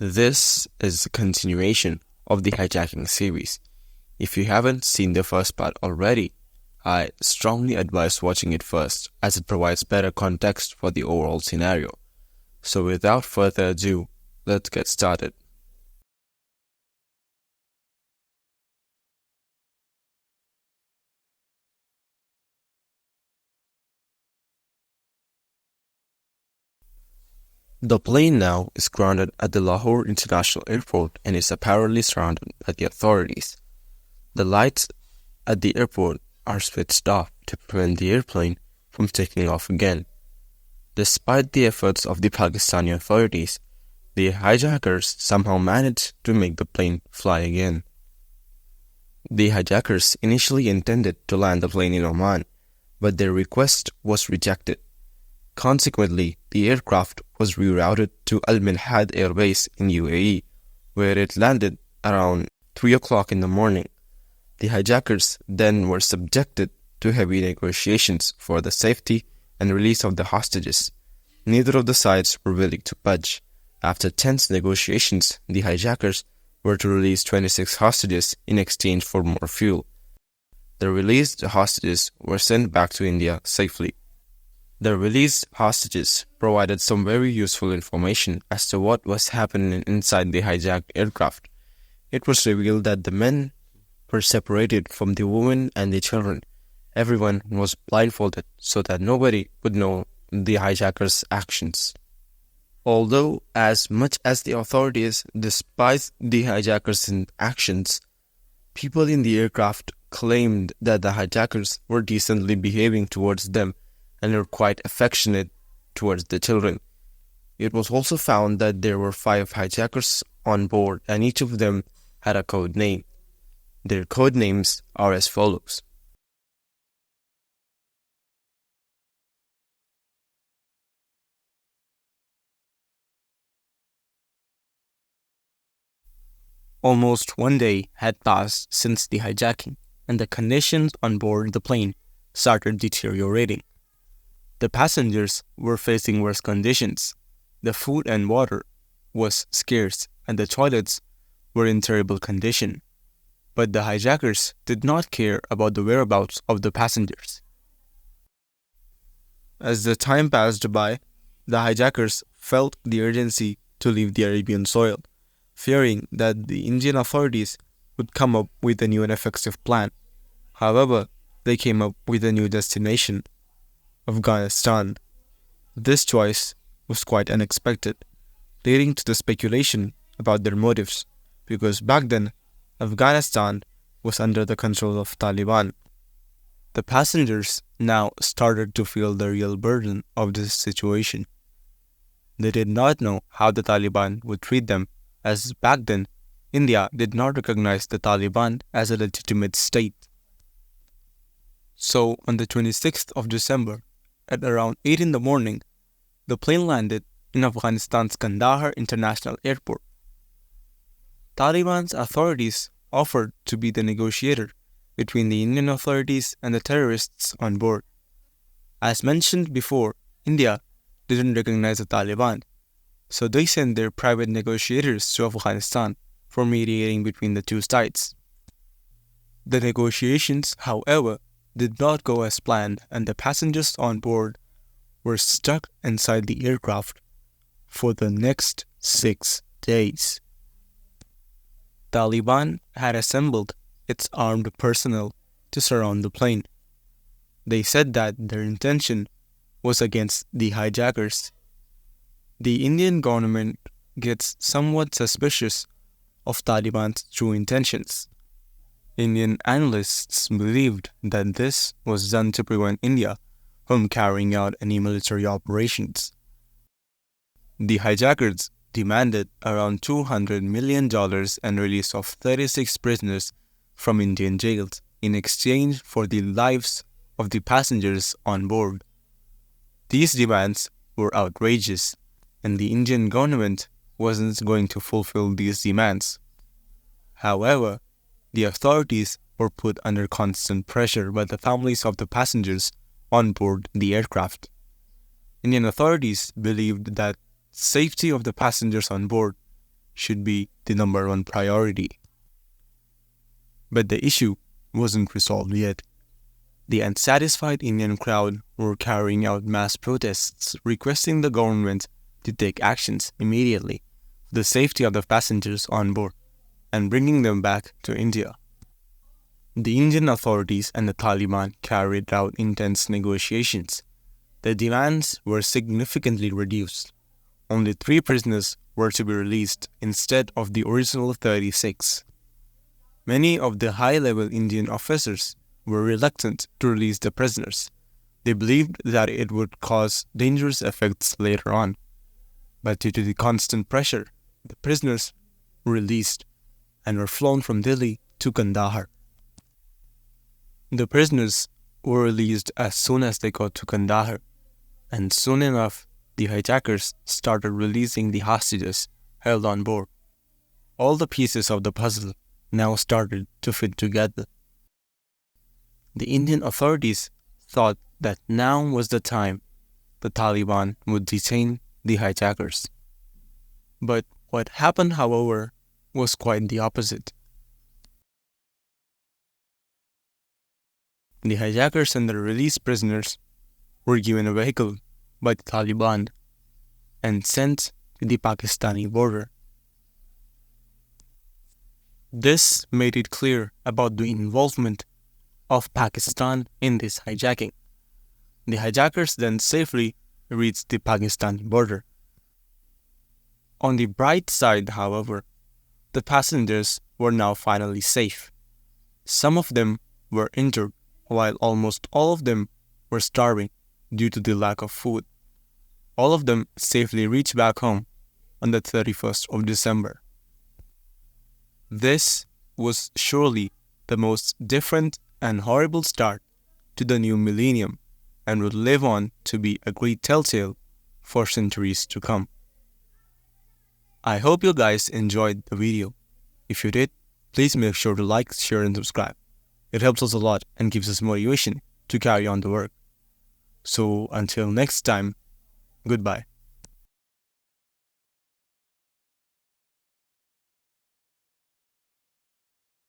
This is the continuation of the hijacking series. If you haven't seen the first part already, I strongly advise watching it first as it provides better context for the overall scenario. So without further ado, let's get started. The plane now is grounded at the Lahore International Airport and is apparently surrounded by the authorities. The lights at the airport are switched off to prevent the airplane from taking off again. Despite the efforts of the Pakistani authorities, the hijackers somehow managed to make the plane fly again. The hijackers initially intended to land the plane in Oman, but their request was rejected. Consequently, the aircraft was rerouted to Minhad Air Base in UAE, where it landed around 3 o'clock in the morning. The hijackers then were subjected to heavy negotiations for the safety and release of the hostages. Neither of the sides were willing to budge. After tense negotiations, the hijackers were to release 26 hostages in exchange for more fuel. The released hostages were sent back to India safely. The released hostages provided some very useful information as to what was happening inside the hijacked aircraft. It was revealed that the men were separated from the women and the children. Everyone was blindfolded so that nobody would know the hijackers' actions. Although as much as the authorities despised the hijackers' actions, people in the aircraft claimed that the hijackers were decently behaving towards them and were quite affectionate towards the children. It was also found that there were 5 hijackers on board and each of them had a code name. Their code names are as follows. Almost 1 day had passed since the hijacking, and the conditions on board the plane started deteriorating. The passengers were facing worse conditions. The food and water was scarce and the toilets were in terrible condition. But the hijackers did not care about the whereabouts of the passengers. As the time passed by, the hijackers felt the urgency to leave the Arabian soil, fearing that the Indian authorities would come up with a new and effective plan. However, they came up with a new destination, Afghanistan. This choice was quite unexpected, leading to the speculation about their motives, because back then, Afghanistan was under the control of Taliban. The passengers now started to feel the real burden of this situation. They did not know how the Taliban would treat them, as back then, India did not recognize the Taliban as a legitimate state. So, on the 26th of December, at around 8 in the morning, the plane landed in Afghanistan's Kandahar International Airport. Taliban's authorities offered to be the negotiator between the Indian authorities and the terrorists on board. As mentioned before, India didn't recognize the Taliban, so they sent their private negotiators to Afghanistan for mediating between the two sides. The negotiations, however, did not go as planned, and the passengers on board were stuck inside the aircraft for the next 6 days. Taliban had assembled its armed personnel to surround the plane. They said that their intention was against the hijackers. The Indian government gets somewhat suspicious of Taliban's true intentions. Indian analysts believed that this was done to prevent India from carrying out any military operations. The hijackers demanded around $200 million and release of 36 prisoners from Indian jails in exchange for the lives of the passengers on board. These demands were outrageous, and the Indian government wasn't going to fulfill these demands. However, the authorities were put under constant pressure by the families of the passengers on board the aircraft. Indian authorities believed that safety of the passengers on board should be the number one priority. But the issue wasn't resolved yet. The unsatisfied Indian crowd were carrying out mass protests requesting the government to take actions immediately for the safety of the passengers on board and bringing them back to India. The Indian authorities and the Taliban carried out intense negotiations. The demands were significantly reduced. Only 3 prisoners were to be released instead of the original 36. Many of the high-level Indian officers were reluctant to release the prisoners. They believed that it would cause dangerous effects later on. But due to the constant pressure, the prisoners were released and were flown from Delhi to Kandahar. The prisoners were released as soon as they got to Kandahar, and soon enough, the hijackers started releasing the hostages held on board. All the pieces of the puzzle now started to fit together. The Indian authorities thought that now was the time the Taliban would detain the hijackers. But what happened, however, was quite the opposite. The hijackers and the released prisoners were given a vehicle by the Taliban and sent to the Pakistani border. This made it clear about the involvement of Pakistan in this hijacking. The hijackers then safely reached the Pakistani border. On the bright side, however, the passengers were now finally safe. Some of them were injured, while almost all of them were starving due to the lack of food. All of them safely reached back home on the 31st of December. This was surely the most different and horrible start to the new millennium and would live on to be a great telltale for centuries to come. I hope you guys enjoyed the video. If you did, please make sure to like, share and subscribe. It helps us a lot and gives us motivation to carry on the work. So until next time, goodbye.